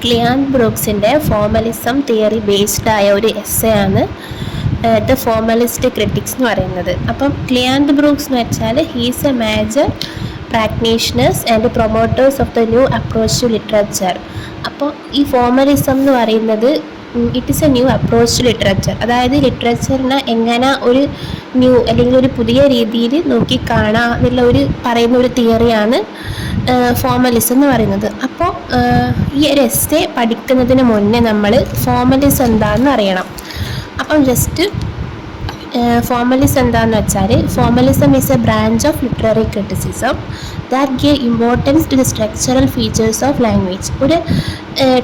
ക്ലിയാൻ ബ്രൂക്സിൻ്റെ formalism theory based ആയ ഒരു essay ആണ് ദ ഫോമലിസ്റ്റ് ക്രിറ്റിക്സ് എന്ന് പറയുന്നത്. അപ്പം ക്ലിയാൻ ബ്രൂക്സ് എന്ന് വെച്ചാൽ he's a major practitioners and promoters of the new approach to literature. അപ്പോൾ ഈ ഫോമലിസം എന്ന് പറയുന്നത് it is a new approach to literature. അതായത് ലിറ്ററേച്ചറിനെ എങ്ങനെ ഒരു ന്യൂ അല്ലെങ്കിൽ ഒരു പുതിയ രീതിയിൽ നോക്കി കാണാം എന്നുള്ള ഒരു പറയുന്ന ഒരു തിയറിയാണ് ഫോമലിസം എന്ന് പറയുന്നത്. അപ്പോൾ ഈ ഒരു എസ്സേ പഠിക്കുന്നതിന് മുന്നേ നമ്മൾ ഫോമലിസം എന്താണെന്ന് അറിയണം. അപ്പം ജസ്റ്റ് ഫോമലിസം എന്താണെന്ന് വെച്ചാൽ formalism is a branch of literary criticism that give importance to the structural features of language. ഒരു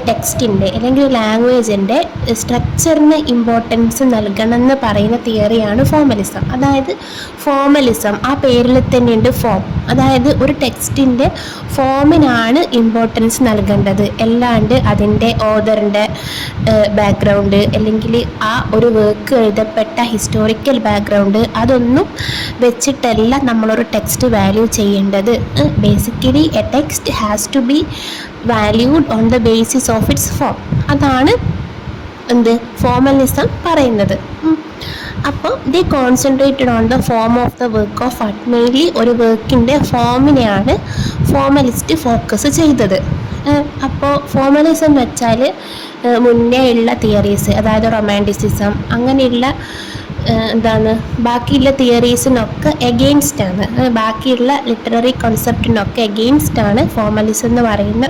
ടെക്സ്റ്റിൻ്റെ അല്ലെങ്കിൽ ലാംഗ്വേജിൻ്റെ സ്ട്രക്ചറിന് ഇമ്പോർട്ടൻസ് നൽകണമെന്ന് പറയുന്ന തിയറിയാണ് ഫോമലിസം. അതായത് ഫോമലിസം ആ പേരിൽ തന്നെയുണ്ട് ഫോം. അതായത് ഒരു ടെക്സ്റ്റിൻ്റെ ഫോമിനാണ് ഇമ്പോർട്ടൻസ് നൽകേണ്ടത്, അല്ലാണ്ട് അതിൻ്റെ ഓതറിൻ്റെ ബാക്ക്ഗ്രൗണ്ട് അല്ലെങ്കിൽ ആ ഒരു വർക്ക് എഴുതപ്പെട്ട ഹിസ്റ്റോറിക്കൽ ബാക്ക്ഗ്രൗണ്ട് അതൊന്നും വെച്ചിട്ടല്ല നമ്മളൊരു ടെക്സ്റ്റ് വാല്യൂ ചെയ്യേണ്ടത്. Basically a text has to be valued on the basis of its form. അതാണ് എന്ത് ഫോമലിസം പറയുന്നത്. അപ്പോൾ they concentrated on the form of the work of art. Mainly ഒരു വർക്കിൻ്റെ ഫോമിനെയാണ് ഫോമലിസ്റ്റ് ഫോക്കസ് ചെയ്തത്. അപ്പോൾ ഫോമലിസം എന്ന് വെച്ചാൽ മുന്നേ ഉള്ള തിയറീസ്, അതായത് റൊമാൻറ്റിസിസം അങ്ങനെയുള്ള ബാക്കിയുള്ള തിയറീസിനൊക്കെ എഗെയിൻസ്റ്റ് ആണ്, ബാക്കിയുള്ള ലിറ്റററി കോൺസെപ്റ്റിനൊക്കെ എഗെയിൻസ്റ്റ് ആണ് ഫോമലിസം എന്ന് പറയുന്ന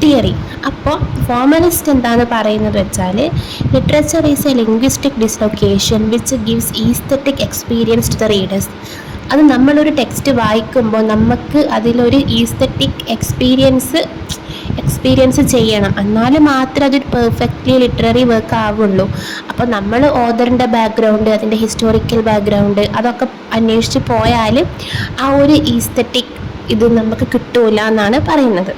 തിയറി. അപ്പോൾ ഫോമലിസ്റ്റ് എന്താണെന്ന് പറയുന്നത് വെച്ചാൽ literature is a linguistic dislocation which gives aesthetic experience to the readers. അത് നമ്മളൊരു ടെക്സ്റ്റ് വായിക്കുമ്പോൾ നമുക്ക് അതിലൊരു ഈസ്തെറ്റിക് എക്സ്പീരിയൻസ് ചെയ്യണം, എന്നാൽ മാത്രമേ അതൊരു പെർഫെക്റ്റ്ലി ലിറ്റററി വർക്ക് ആവുള്ളൂ. അപ്പോൾ നമ്മൾ ഓതറിൻ്റെ ബാക്ക്ഗ്രൗണ്ട്, അതിൻ്റെ ഹിസ്റ്റോറിക്കൽ ബാക്ക്ഗ്രൗണ്ട് അതൊക്കെ അന്വേഷിച്ച് പോയാൽ ആ ഒരു ഈസ്തെറ്റിക് ഇത് നമുക്ക് കിട്ടൂല എന്നാണ് പറയുന്നത്.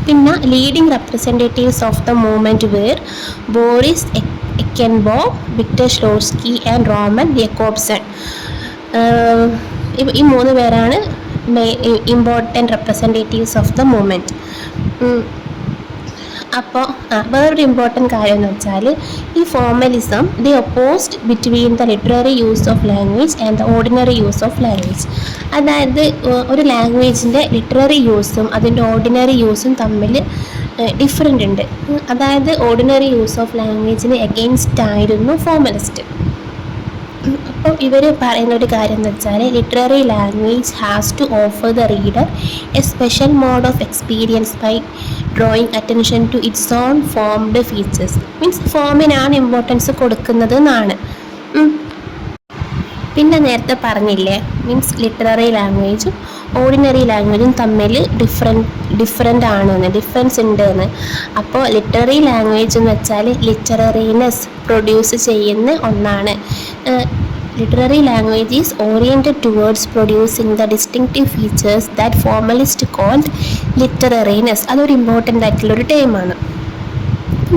പിന്നെ leading representatives of the movement where Boris Eikhenbaum, Viktor Shklovsky and Roman Jakobson. ഈ 3 പേരാണ് important representatives of the movement. അപ്പോൾ വേറൊരു ഇമ്പോർട്ടൻറ്റ് കാര്യം എന്ന് വെച്ചാൽ ഈ formalism the opposed between the literary use of language and the ordinary use of language. അതായത് ഒരു ലാംഗ്വേജിൻ്റെ ലിറ്റററി യൂസും അതിൻ്റെ ഓർഡിനറി യൂസും തമ്മിൽ ഡിഫറൻ്റ് ഉണ്ട്. അതായത് ഓർഡിനറി യൂസ് ഓഫ് ലാംഗ്വേജിന് എഗെയിൻസ്റ്റ് ആയിരുന്നു ഫോമലിസ്റ്റ്. അപ്പോൾ ഇവർ പറയുന്ന ഒരു കാര്യം എന്ന് വെച്ചാൽ literary language has to offer the reader a special mode of experience by drawing attention to its own formed features. Means ഫോമിനാണ് ഇമ്പോർട്ടൻസ് കൊടുക്കുന്നത് എന്നാണ്. പിന്നെ നേരത്തെ പറഞ്ഞില്ലേ, മീൻസ് ലിറ്റററി ലാംഗ്വേജും ഓർഡിനറി ലാംഗ്വേജും തമ്മിൽ ഡിഫറൻസ് ഉണ്ട് എന്ന്. അപ്പോൾ ലിറ്റററി ലാംഗ്വേജ് എന്ന് വെച്ചാൽ ലിറ്റററിനെസ് പ്രൊഡ്യൂസ് ചെയ്യുന്ന ഒന്നാണ്. Literary language is oriented towards producing the distinctive features that formalists called literariness. അതൊരു ഇമ്പോർട്ടൻ്റ് ആയിട്ടുള്ളൊരു ടേമാണ്.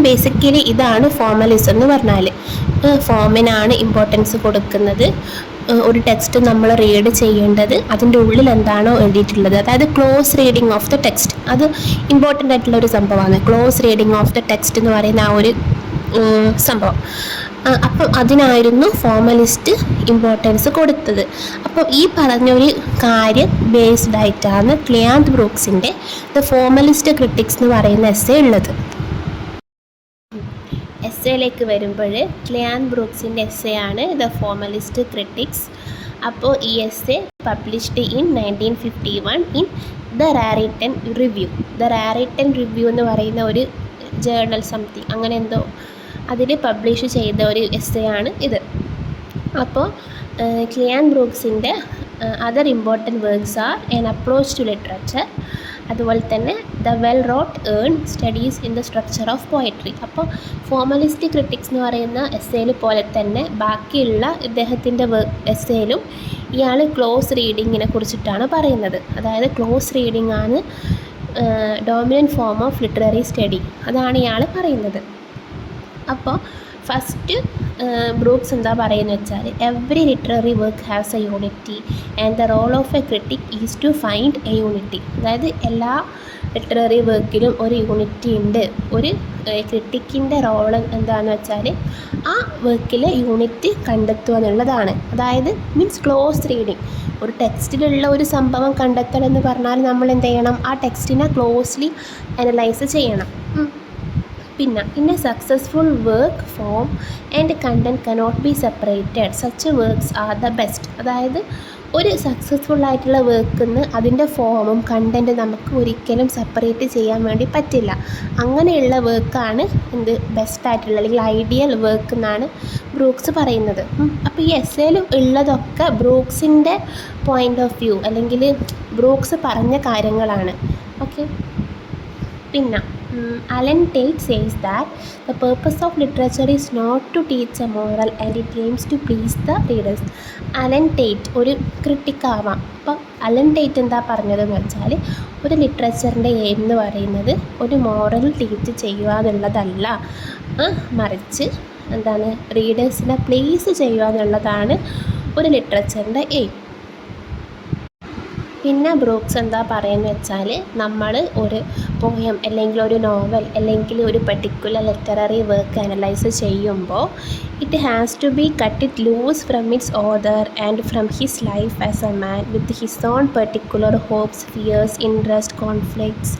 ബേസിക്കലി ഇതാണ് ഫോമലിസം എന്ന് പറഞ്ഞാൽ. ഫോമിനാണ് ഇമ്പോർട്ടൻസ് കൊടുക്കുന്നത്. ഒരു ടെക്സ്റ്റ് നമ്മൾ റീഡ് ചെയ്യേണ്ടത് അതിൻ്റെ ഉള്ളിൽ എന്താണോ എഴുതിയിട്ടുള്ളത്, അതായത് close reading of the text, അത് ഇമ്പോർട്ടൻ്റ് ആയിട്ടുള്ളൊരു സംഭവമാണ്. Close reading of the text എന്ന് പറയുന്ന ആ ഒരു സംഭവം. അപ്പം അതിനായിരുന്നു ഫോമലിസ്റ്റ് ഇമ്പോർട്ടൻസ് കൊടുത്തത്. അപ്പോൾ ഈ പറഞ്ഞൊരു കാര്യം ബേസ്ഡ് ആയിട്ടാണ് ക്ലിയാൻ ബ്രൂക്സിൻ്റെ ദ ഫോമലിസ്റ്റ് ക്രിറ്റിക്സ് എന്ന് പറയുന്ന എസ്സേ ഉള്ളത്. എസ്സേയിലേക്ക് വരുമ്പോൾ ക്ലിയാൻ ബ്രൂക്സിൻ്റെ എസ്സേ ആണ് ദ ഫോമലിസ്റ്റ് ക്രിറ്റിക്സ്. അപ്പോൾ ഈ essay published in 1951 in the Raritan Review. The Raritan Review എന്ന് പറയുന്ന ഒരു ജേർണൽ സംതിങ് അങ്ങനെ എന്തോ അതിൽ പബ്ലിഷ് ചെയ്ത ഒരു എസ്സേ ആണ് ഇത്. അപ്പോൾ ക്ലിയാൻ ബ്രൂക്സിൻ്റെ other important works are an approach to literature, അതുപോലെ തന്നെ the well wrought urn studies in the structure of poetry. അപ്പോൾ ഫോമലിസ്റ്റ് ക്രിറ്റിക്സ് എന്ന് പറയുന്ന എസ്സേയിൽ പോലെ തന്നെ ബാക്കിയുള്ള ഇദ്ദേഹത്തിൻ്റെ എസ്സേയിലും ഇയാൾ ക്ലോസ് റീഡിങ്ങിനെ കുറിച്ചിട്ടാണ് പറയുന്നത്. അതായത് ക്ലോസ് റീഡിംഗ് ആണ് dominant form of literary study, അതാണ് ഇയാൾ പറയുന്നത്. അപ്പോൾ ഫസ്റ്റ് ബ്രൂക്സ് എന്താ പറയുന്നത് വെച്ചാൽ every literary work has a unity and the role of a critic is to find a unity. അതായത് എല്ലാ ലിറ്റററി വർക്കിലും ഒരു യൂണിറ്റി ഉണ്ട്. ഒരു ക്രിട്ടിക്കിൻ്റെ റോള് എന്താണെന്ന് വെച്ചാൽ ആ വർക്കിലെ യൂണിറ്റ് കണ്ടെത്തുക എന്നുള്ളതാണ്. അതായത് മീൻസ് ക്ലോസ് റീഡിങ്. ഒരു ടെക്സ്റ്റിലുള്ള ഒരു സംഭവം കണ്ടെത്തണമെന്ന് പറഞ്ഞാൽ നമ്മൾ എന്ത് ചെയ്യണം? ആ ടെക്സ്റ്റിനെ ക്ലോസ്ലി അനലൈസ് ചെയ്യണം. പിന്നെ in A successful work from and content cannot be separated. Such works are the best. അതായത് ഒരു സക്സസ്ഫുൾ ആയിട്ടുള്ള വർക്കിൽ നിന്ന് അതിൻ്റെ ഫോമും കണ്ടൻറ്റും നമുക്ക് ഒരിക്കലും സെപ്പറേറ്റ് ചെയ്യാൻ വേണ്ടി പറ്റില്ല. അങ്ങനെയുള്ള വർക്കാണ് എന്ത് ബെസ്റ്റായിട്ടുള്ള അല്ലെങ്കിൽ ഐഡിയൽ വർക്ക് എന്നാണ് ബ്രൂക്സ് പറയുന്നത്. അപ്പോൾ ഈ എസ്സേയിൽ ഉള്ളതൊക്കെ ബ്രൂക്സിൻ്റെ പോയിൻ്റ് ഓഫ് വ്യൂ അല്ലെങ്കിൽ ബ്രൂക്സ് പറഞ്ഞ കാര്യങ്ങളാണ്. ഓക്കെ. പിന്നെ Alan Tate says that the purpose of literature is not to teach a moral and it aims to please the readers. Allen Tate ഒരു ക്രിട്ടിക്കാവാം. അപ്പം അലൻ ടേറ്റ് എന്താ പറഞ്ഞതെന്ന് വെച്ചാൽ ഒരു ലിറ്ററേച്ചറിൻ്റെ എയിം എന്ന് പറയുന്നത് ഒരു മോറൽ ടീച്ച് ചെയ്യുക എന്നുള്ളതല്ല, മറിച്ച് എന്താണ് റീഡേഴ്സിനെ പ്ലീസ് ചെയ്യുക എന്നുള്ളതാണ് ഒരു ലിറ്ററേച്ചറിൻ്റെ എയിം. പിന്നെ ബ്രൂക്സ് എന്താ പറയുന്നത് വെച്ചാൽ നമ്മൾ ഒരു പോയം അല്ലെങ്കിൽ ഒരു നോവൽ അല്ലെങ്കിൽ ഒരു പെർട്ടിക്കുലർ ലിറ്റററി വർക്ക് അനലൈസ് ചെയ്യുമ്പോൾ it has to be cut it loose from its author and from his life as a man with his own particular hopes, fears, interest, conflicts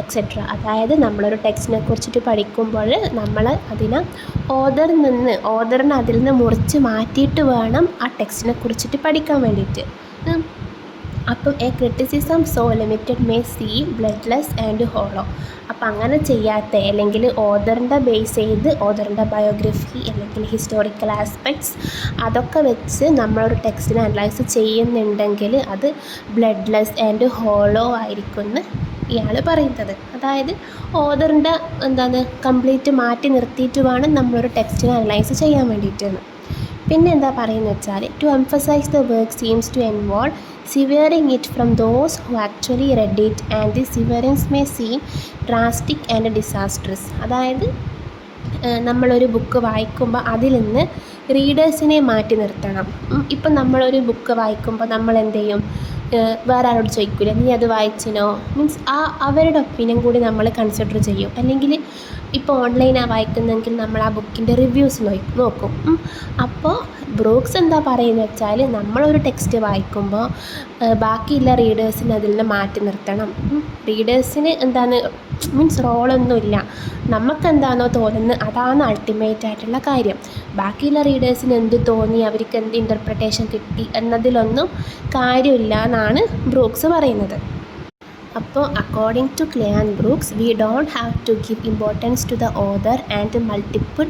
etcetera. അതായത് നമ്മളൊരു ടെക്സ്റ്റിനെ കുറിച്ചിട്ട് പഠിക്കുമ്പോൾ നമ്മൾ അതിനെ ഓതറിനെ അതിൽ നിന്ന് മുറിച്ച് മാറ്റിയിട്ട് വേണം ആ ടെക്സ്റ്റിനെ കുറിച്ചിട്ട് പഠിക്കാൻ വേണ്ടിയിട്ട്. അപ്പം A criticism so limited may seam bloodless and hollow. അപ്പം അങ്ങനെ ചെയ്യാത്ത അല്ലെങ്കിൽ ഓതറിൻ്റെ ബേസ് ചെയ്ത് ഓതറിൻ്റെ ബയോഗ്രഫി അല്ലെങ്കിൽ ഹിസ്റ്റോറിക്കൽ ആസ്പെക്ട്സ് അതൊക്കെ വെച്ച് നമ്മളൊരു ടെക്സ്റ്റിനെ അനലൈസ് ചെയ്യുന്നുണ്ടെങ്കിൽ അത് ബ്ലഡ്ലെസ് ആൻഡ് ഹോളോ ആയിരിക്കും എന്ന് ഇയാൾ പറയുന്നത്. അതായത് ഓതറിൻ്റെ കംപ്ലീറ്റ് മാറ്റി നിർത്തിയിട്ട് വേണം നമ്മളൊരു ടെക്സ്റ്റിനെ അനലൈസ് ചെയ്യാൻ വേണ്ടിയിട്ടാണ്. പിന്നെ എന്താ പറയുന്നത് വെച്ചാൽ to emphasise the work seems to involve severing it from those who actually read it and the severance may seem drastic and disastrous. അതായത് നമ്മളൊരു ബുക്ക് വായിക്കുമ്പോൾ അതിൽ നിന്ന് റീഡേഴ്സിനെ മാറ്റി നിർത്തണം. ഇപ്പം നമ്മളൊരു ബുക്ക് വായിക്കുമ്പോൾ നമ്മൾ എന്ത് ചെയ്യും? വേറെ ആരോട് ചോദിക്കില്ല, നീ അത് വായിച്ചിനോ? മീൻസ് അവരുടെ ഒപ്പീനിയൻ കൂടി നമ്മൾ കൺസിഡർ ചെയ്യും. അല്ലെങ്കിൽ ഇപ്പോൾ ഓൺലൈനാണ് വായിക്കുന്നതെങ്കിൽ നമ്മൾ ആ ബുക്കിൻ്റെ റിവ്യൂസ് നോക്കും. അപ്പോൾ ബ്രൂക്സ് എന്താ പറയുന്നത് വെച്ചാൽ നമ്മളൊരു ടെക്സ്റ്റ് വായിക്കുമ്പോൾ ബാക്കിയുള്ള റീഡേഴ്സിന് അതിൽ നിന്ന് മാറ്റി നിർത്തണം. റീഡേഴ്സിന് മീൻസ് റോളൊന്നുമില്ല. നമുക്കെന്താണോ തോന്നുന്നത് അതാണ് അൾട്ടിമേറ്റ് ആയിട്ടുള്ള കാര്യം. ബാക്കിയുള്ള റീഡേഴ്സിന് എന്ത് തോന്നി, അവർക്ക് എന്ത് ഇൻ്റർപ്രിട്ടേഷൻ കിട്ടി എന്നതിലൊന്നും കാര്യമില്ല എന്നാണ് ബ്രൂക്സ് പറയുന്നത്. അപ്പോൾ according to Cleanth Brooks we don't have to give importance to the author and multiple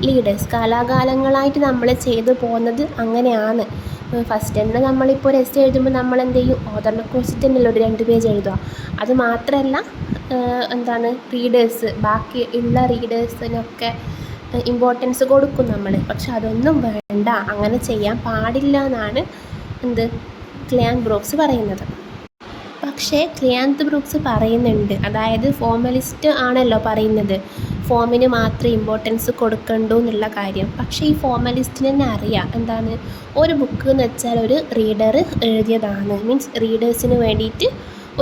leaders. കാലാകാലങ്ങളായിട്ട് നമ്മൾ ചെയ്തു പോകുന്നത് അങ്ങനെയാണ്. ഫസ്റ്റ് തന്നെ നമ്മളിപ്പോൾ ഒരു എസ്സേ എഴുതുമ്പോൾ നമ്മൾ എന്ത് ചെയ്യും? ഓതറിനെ കുറിച്ചിട്ട് തന്നെയല്ലോ ഒരു 2 പേജ് എഴുതുക. അത് മാത്രമല്ല റീഡേഴ്സ്, ബാക്കി ഉള്ള റീഡേഴ്സിനൊക്കെ ഇമ്പോർട്ടൻസ് കൊടുക്കും നമ്മൾ. പക്ഷെ അതൊന്നും വേണ്ട, അങ്ങനെ ചെയ്യാൻ പാടില്ല എന്നാണ് ക്ലിയാൻ ബ്രൂക്സ് പറയുന്നത്. പക്ഷേ ക്ലിയാന്ത് ബ്രൂക്സ് പറയുന്നുണ്ട്, അതായത് ഫോർമലിസ്റ്റ് ആണല്ലോ പറയുന്നത് ഫോമിന് മാത്രമേ ഇമ്പോർട്ടൻസ് കൊടുക്കണ്ടൂ എന്നുള്ള കാര്യം. പക്ഷേ ഈ ഫോർമലിസ്റ്റിന് തന്നെ അറിയാം ഒരു ബുക്ക് എന്ന് വെച്ചാൽ ഒരു റീഡർ എഴുതിയതാണ്. മീൻസ് റീഡേഴ്സിന് വേണ്ടിയിട്ട്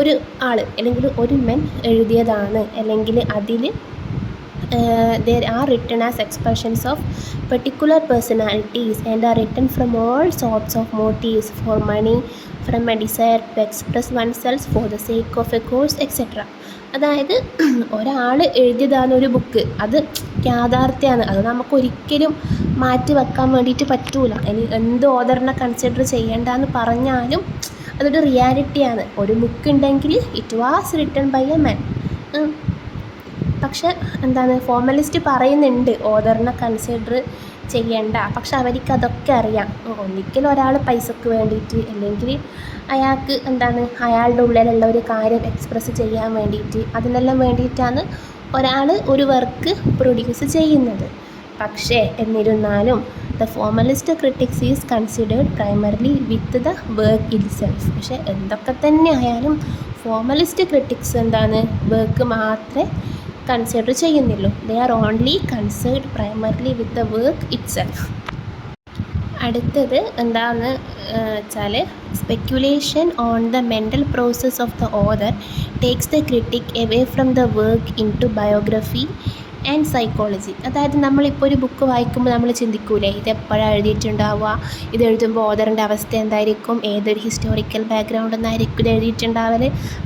ഒരു ആൾ അല്ലെങ്കിൽ ഒരു മെൻ എഴുതിയതാണ്. അല്ലെങ്കിൽ അതിൽ there are written as expressions of particular personalities and are written from all sorts of motives, for money, from a desire to express oneself, for the sake of a cause, etc. അതായത് ഒരാൾ എഴുതിയതാണ് ഒരു book, അത് യാഥാർത്ഥ്യമാണ്. അത് നമുക്കൊരിക്കലും മാറ്റി വെക്കാൻ വേണ്ടിയിട്ട് പറ്റൂല. ഇനി എന്ത് ഓതറിനെ കൺസിഡർ ചെയ്യേണ്ടെന്ന് പറഞ്ഞാലും അതൊരു റിയാലിറ്റിയാണ്. ഒരു ബുക്ക് ഉണ്ടെങ്കിൽ it was written by a man. പക്ഷെ ഫോർമലിസ്റ്റ് പറയുന്നുണ്ട് ഓതറിനെ കൺസിഡർ ചെയ്യേണ്ട. പക്ഷെ അവർക്ക് അതൊക്കെ അറിയാം. ഒന്നിക്കലും ഒരാൾ പൈസക്ക് വേണ്ടിയിട്ട് അല്ലെങ്കിൽ അയാൾക്ക് അയാളുടെ ഉള്ളിലുള്ള ഒരു കാര്യം എക്സ്പ്രസ് ചെയ്യാൻ വേണ്ടിയിട്ട് അതിനെല്ലാം വേണ്ടിയിട്ടാണ് ഒരാൾ ഒരു വർക്ക് പ്രൊഡ്യൂസ് ചെയ്യുന്നത്. പക്ഷേ എന്നിരുന്നാലും the formalist critics is considered primarily with the work itself. പക്ഷേ എന്തൊക്കെ തന്നെ ആയാലും ഫോർമലിസ്റ്റ് ക്രിറ്റിക്സ് വർക്ക് മാത്രമേ കൺസിഡർ ചെയ്യുന്നുള്ളൂ. They are only concerned primarily with the work itself. അടുത്തത് എന്താണെന്ന് വെച്ചാൽ speculation on the mental process of the author takes the critic away from the work into biography and psychology. അതായത് നമ്മളിപ്പോൾ ഒരു book വായിക്കുമ്പോൾ നമ്മൾ ചിന്തിക്കൂലേ, ഇത് എപ്പോഴാണ് എഴുതിയിട്ടുണ്ടാവുക, ഇത് എഴുതുമ്പോൾ ഓതറിൻ്റെ അവസ്ഥ എന്തായിരിക്കും, ഏതൊരു ഹിസ്റ്റോറിക്കൽ ബാക്ക്ഗ്രൗണ്ട് എന്നായിരിക്കും ഇത് എഴുതിയിട്ടുണ്ടാവൽ,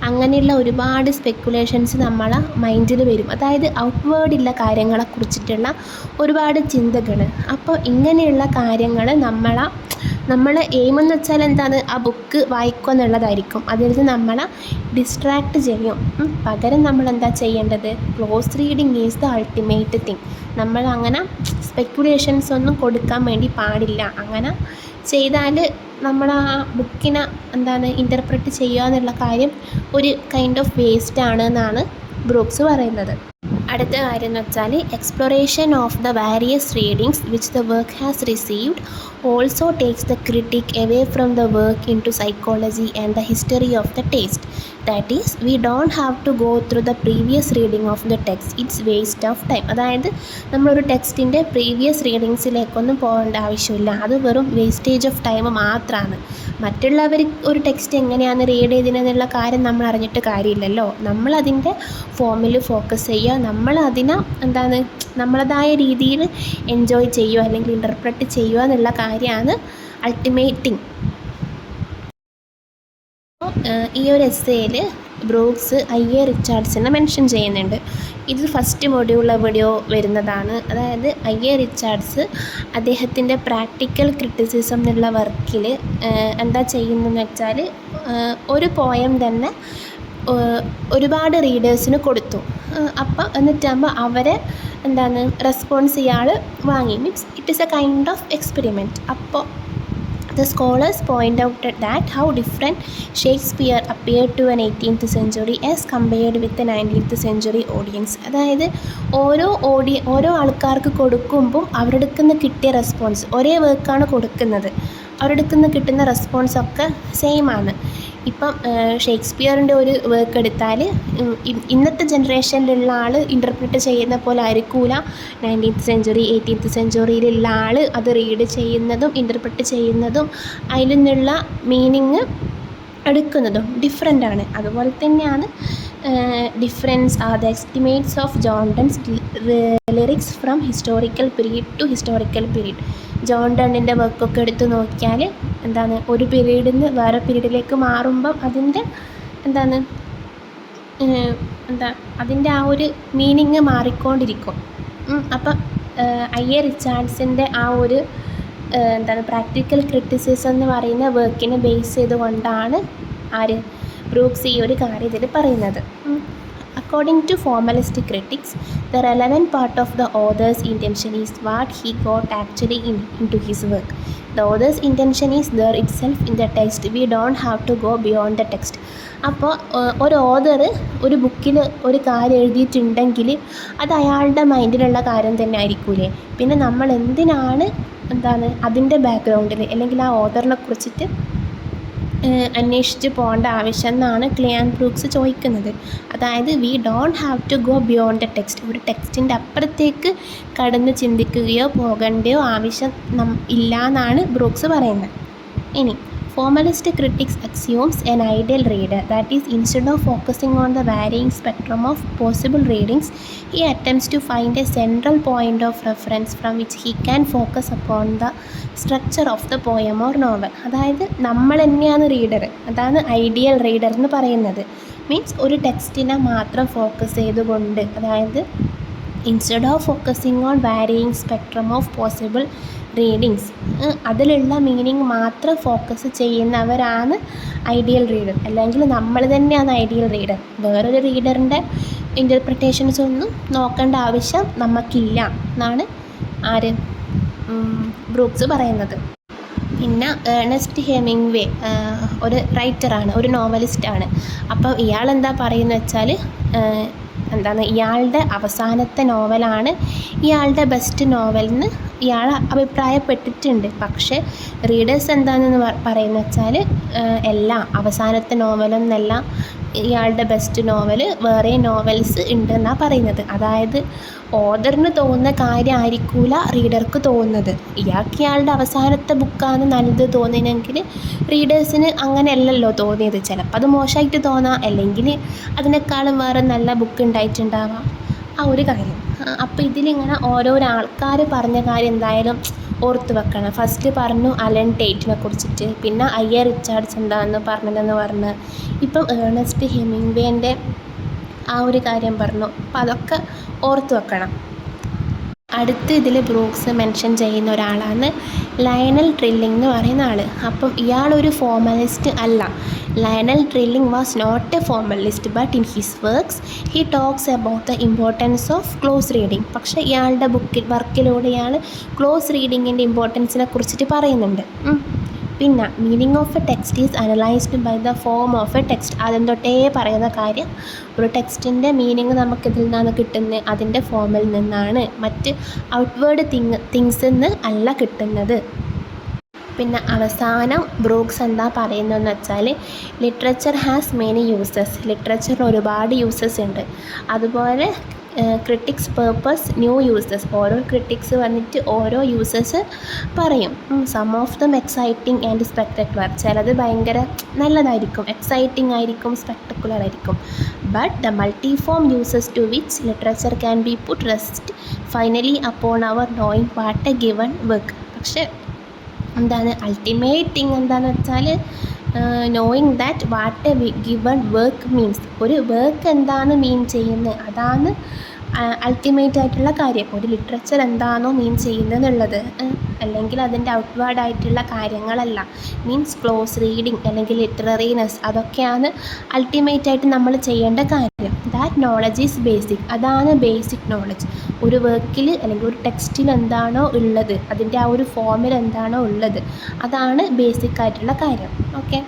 അങ്ങനെയുള്ള ഒരുപാട് സ്പെക്കുലേഷൻസ് നമ്മളെ മൈൻഡിൽ വരും. അതായത് ഔട്ട്വേർഡുള്ള കാര്യങ്ങളെക്കുറിച്ചിട്ടുള്ള ഒരുപാട് ചിന്തകൾ. അപ്പോൾ ഇങ്ങനെയുള്ള കാര്യങ്ങൾ നമ്മളെ എയിമെന്ന് വെച്ചാൽ എന്താണ്, ആ ബുക്ക് വായിക്കുക എന്നുള്ളതായിരിക്കും. അതിൽ നിന്ന് നമ്മളെ ഡിസ്ട്രാക്റ്റ് ചെയ്യും. പകരം നമ്മൾ എന്താ ചെയ്യേണ്ടത്, close reading is the ultimate thing. നമ്മൾ അങ്ങനെ സ്പെക്കുലേഷൻസ് ഒന്നും കൊടുക്കാൻ വേണ്ടി പാടില്ല. അങ്ങനെ ചെയ്താൽ നമ്മൾ ആ ബുക്കിനെ ഇൻ്റർപ്രറ്റ് ചെയ്യുക എന്നുള്ള കാര്യം ഒരു കൈൻഡ് ഓഫ് വേസ്റ്റ് ആണ് എന്നാണ് ബ്രൂക്സ് പറയുന്നത്. അടുത്ത കാര്യം എന്ന് വെച്ചാൽ exploration of the various readings which the work has received also takes the critic away from the work into psychology and the history of the taste. That is we don't have to go through the previous reading of the text, it's waste of time. അതായത് നമ്മളൊരു ടെക്സ്റ്റിൻ്റെ previous റീഡിങ്സിലേക്കൊന്നും പോകേണ്ട ആവശ്യമില്ല. അത് വെറും wastage of time മാത്രമാണ്. മറ്റുള്ളവർ ഒരു text എങ്ങനെയാണ് റീഡ് ചെയ്തതെന്നുള്ള കാര്യം നമ്മൾ അറിഞ്ഞിട്ട് കാര്യമില്ലല്ലോ. നമ്മളതിൻ്റെ ഫോമിൽ ഫോക്കസ് ചെയ്യുക, നമ്മളതിനെ നമ്മളതായ രീതിയിൽ എൻജോയ് ചെയ്യുക അല്ലെങ്കിൽ ഇൻ്റർപ്രറ്റ് ചെയ്യുക എന്നുള്ള കാര്യമാണ് അൾട്ടിമേറ്റ് തിങ്. ഈ ഒരു എസ്സേയിൽ ബ്രൂക്സ് I.A. റിച്ചാർഡ്സിനെ മെൻഷൻ ചെയ്യുന്നുണ്ട്. ഇത് ഫസ്റ്റ് മൊഡ്യൂൾ വീഡിയോ വരുന്നതാണ്. അതായത് I.A. റിച്ചാർഡ്സ് അദ്ദേഹത്തിൻ്റെ പ്രാക്ടിക്കൽ ക്രിറ്റിസിസം എന്നുള്ള വർക്കിൽ എന്താ ചെയ്യുന്നതെന്ന് വെച്ചാൽ ഒരു പോയം തന്നെ ഒരുപാട് റീഡേഴ്സിന് കൊടുത്തു. അപ്പം എന്നിട്ടാകുമ്പോൾ അവരെ റെസ്പോൺസ് ഇയാൾ വാങ്ങി. Means it is A kind of experiment. അപ്പോൾ the scholars point out that how different Shakespeare appeared to an 18th century as compared with the 19th century audience. അതായത് ഓരോ ആൾക്കാർക്ക് കൊടുക്കുമ്പം അവരുടെ നിന്ന് കിട്ടിയ റെസ്പോൺസ് ഒരേ വർക്കാണ് കൊടുക്കുന്നത്, അവരുടെ നിന്ന് കിട്ടുന്ന റെസ്പോൺസൊക്കെ സെയിം ആണ്. ഇപ്പം ഷേക്സ്പിയറിൻ്റെ ഒരു വർക്ക് എടുത്താൽ ഇന്നത്തെ ജനറേഷനിലുള്ള ആൾ ഇൻ്റർപ്രിറ്റ് ചെയ്യുന്ന പോലെ ആയിരിക്കില്ല 19th സെഞ്ച്വറി 18th സെഞ്ച്വറിയിലുള്ള ആൾ അത് റീഡ് ചെയ്യുന്നതും ഇൻ്റർപ്രിറ്റ് ചെയ്യുന്നതും അതിൽ നിന്നുള്ള മീനിങ് എടുക്കുന്നതും ഡിഫറെൻ്റ് ആണ്. അതുപോലെ തന്നെയാണ് difference are the estimates of John Donne's lyrics from historical period to historical period. John ഡണ്ണിൻ്റെ വർക്കൊക്കെ എടുത്ത് നോക്കിയാൽ ഒരു പീരീഡിൽ നിന്ന് വേറെ പീരീഡിലേക്ക് മാറുമ്പം അതിൻ്റെ ആ ഒരു മീനിങ് മാറിക്കൊണ്ടിരിക്കും. അപ്പം I.A. റിച്ചാർഡ്സിൻ്റെ ആ ഒരു പ്രാക്ടിക്കൽ ക്രിറ്റിസിസം എന്ന് പറയുന്ന വർക്കിനെ ബേസ് ചെയ്തുകൊണ്ടാണ് ബ്രൂക്സ് ഈ ഒരു കാര്യം ഇതിൽ പറയുന്നത്. According to formalistic critics, the relevant part of the author's intention is what he got actually into his work. The author's intention is there itself in the text. We don't have to go beyond the text. അപ്പോൾ ഒരു author ഒരു ബുക്കിൽ ഒരു കാര്യം എഴുതിയിട്ടുണ്ടെങ്കിൽ അത് അയാളുടെ മൈൻഡിലുള്ള കാര്യം തന്നെ ആയിരിക്കൂലേ. പിന്നെ നമ്മൾ എന്തിനാണ് അതിൻ്റെ ബാക്ക്ഗ്രൗണ്ടിൽ അല്ലെങ്കിൽ ആ ഓതറിനെ കുറിച്ചിട്ട് അന്വേഷിച്ച് പോകേണ്ട ആവശ്യം എന്നാണ് ക്ലിയാൻ ബ്രൂക്സ് ചോദിക്കുന്നത്. അതായത് we don't have to go beyond the text. ഒരു ടെക്സ്റ്റിൻ്റെ അപ്പുറത്തേക്ക് കടന്ന് ചിന്തിക്കുകയോ പോകേണ്ടയോ ആവശ്യം ഇല്ല എന്നാണ് ബ്രൂക്സ് പറയുന്നത്. ഇനി Formalist critics assumes an ideal reader, that is, instead of focusing on the varying spectrum of possible readings, he attempts to find a central point of reference from which he can focus upon the structure of the poem or novel. അതായത് നമ്മൾ തന്നെയാണ് reader, അതാണ് ideal reader എന്ന് പറയുന്നത്. Means ഒരു ടെക്സ്റ്റിനെ മാത്രം focus ചെയ്തുകൊണ്ട്, അതായത് instead of focusing on varying spectrum of possible readings, അതിലുള്ള മീനിങ് മാത്രം ഫോക്കസ് ചെയ്യുന്നവരാണ് ഐഡിയൽ റീഡർ. അല്ലെങ്കിൽ നമ്മൾ തന്നെയാണ് ഐഡിയൽ റീഡർ. വേറൊരു റീഡറിൻ്റെ ഇൻ്റർപ്രിട്ടേഷൻസ് ഒന്നും നോക്കേണ്ട ആവശ്യം നമുക്കില്ല എന്നാണ് ബ്രൂക്സ് പറയുന്നത്. പിന്നെ ഏണസ്റ്റ് ഹെമിംഗ്വേ ഒരു റൈറ്ററാണ്, ഒരു നോവലിസ്റ്റാണ്. അപ്പോൾ ഇയാൾ എന്താ പറയുന്നത് വെച്ചാൽ ഇയാളുടെ അവസാനത്തെ നോവലാണ് ഇയാളുടെ ബെസ്റ്റ് നോവലെന്ന് ഇയാൾ അഭിപ്രായപ്പെട്ടിട്ടുണ്ട്. പക്ഷേ റീഡേഴ്സ് എന്താണെന്ന് പറയുന്നത് വെച്ചാൽ എല്ലാം അവസാനത്തെ നോവലെന്നല്ല ഇയാളുടെ ബെസ്റ്റ് നോവൽ വേറെ നോവൽസ് ഉണ്ടെന്നാണ് പറയുന്നത്. അതായത് ഓഥറിന് തോന്നുന്ന കാര്യം ആയിരിക്കൂല റീഡർക്ക് തോന്നുന്നത്. ഇയാളുടെ അവസാനത്തെ ബുക്കാണ് നല്ലത് തോന്നിയെങ്കിൽ റീഡേഴ്സിന് അങ്ങനെയല്ലല്ലോ തോന്നിയത്. ചിലപ്പോൾ അത് മോശമായിട്ട് തോന്നാം, അല്ലെങ്കിൽ അതിനേക്കാളും വേറെ നല്ല ബുക്ക് ഉണ്ടായിട്ടുണ്ടാവാം. ആ ഒരു കാര്യം. അപ്പോൾ ഇതിലിങ്ങനെ ഓരോരോ ആൾക്കാർ പറഞ്ഞ കാര്യം എന്തായാലും ഓർത്ത് വെക്കണം. ഫസ്റ്റ് പറഞ്ഞു അലൻ ടേറ്റിനെ കുറിച്ചിട്ട്, പിന്നെ ഐ.എ. റിച്ചാർഡ്സ് എന്താണെന്ന് പറഞ്ഞതെന്ന് പറഞ്ഞ്, ഇപ്പം ഏണസ്റ്റ് ഹെമിംഗ്വേൻ്റെ ആ ഒരു കാര്യം പറഞ്ഞു. അപ്പം അതൊക്കെ ഓർത്ത് വെക്കണം. അടുത്ത് ഇതിൽ ബ്രൂക്സ് മെൻഷൻ ചെയ്യുന്ന ഒരാളാണ് ലയണൽ ട്രില്ലിംഗ് എന്ന് പറയുന്ന ആൾ. അപ്പം ഇയാളൊരു ഫോർമലിസ്റ്റ് അല്ല. Lionel Trilling was not a formalist, but in his works he talks about the importance of close reading. പക്ഷേ ഇയാളുടെ വർക്കിലൂടെ ഇയാൾ ക്ലോസ് റീഡിങ്ങിൻ്റെ ഇമ്പോർട്ടൻസിനെ കുറിച്ചിട്ട് പറയുന്നുണ്ട്. പിന്നെ meaning of a text is analysed by the form of a text. ആദ്യം തൊട്ടേ പറയുന്ന കാര്യം, ഒരു ടെക്സ്റ്റിൻ്റെ മീനിങ് നമുക്കിതിൽ നിന്നാണ് കിട്ടുന്നത്, അതിൻ്റെ ഫോമിൽ നിന്നാണ്, മറ്റ് ഔട്ട്വേർഡ് തിങ്സിൽ നിന്ന് അല്ല കിട്ടുന്നത്. പിന്നെ അവസാനം ബ്രൂക്സ് എന്താ പറയുന്നതെന്ന് വെച്ചാൽ, ലിറ്ററേച്ചർ ഹാസ് മെനി യൂസസ്. ലിറ്ററേച്ചറിന് ഒരുപാട് യൂസസ് ഉണ്ട്. അതുപോലെ ക്രിട്ടിക്സ് പേർപ്പസ് ന്യൂ യൂസസ്. ഓരോ ക്രിട്ടിക്സ് വന്നിട്ട് ഓരോ യൂസസ് പറയും. Some of them exciting and spectacular. ചിലത് ഭയങ്കര നല്ലതായിരിക്കും, എക്സൈറ്റിംഗ് ആയിരിക്കും, സ്പെക്ടക്കുലർ ആയിരിക്കും. But the multiform uses to which literature can be put rest finally upon our knowing what a given work. പക്ഷേ എന്താണ് അൾട്ടിമേറ്റ് തിങ് എന്താണെന്ന് വെച്ചാൽ, knowing that what a given work means. ഒരു വർക്ക് എന്താണ് മീൻ ചെയ്യുന്നത്, അതാണ് അൾട്ടിമേറ്റ് ആയിട്ടുള്ള കാര്യം. ഒരു ലിറ്ററേച്ചർ എന്താണോ മീൻ ചെയ്യുന്നതെന്നുള്ളത്, അല്ലെങ്കിൽ അതിൻ്റെ ഔട്ട്വേർഡ് ആയിട്ടുള്ള കാര്യങ്ങളല്ല. മീൻസ് ക്ലോസ് റീഡിങ് അല്ലെങ്കിൽ ലിറ്റററിനെസ്, അതൊക്കെയാണ് അൾട്ടിമേറ്റ് ആയിട്ട് നമ്മൾ ചെയ്യേണ്ട കാര്യം. That knowledge is basic. അതാണ് ബേസിക് നോളജ്. ഒരു വർക്കിൽ അല്ലെങ്കിൽ ഒരു ടെക്സ്റ്റിൽ എന്താണോ ഉള്ളത്, അതിൻ്റെ ആ ഒരു ഫോമിൽ എന്താണോ ഉള്ളത്, അതാണ് ബേസിക് ആയിട്ടുള്ള കാര്യം. ഓക്കെ.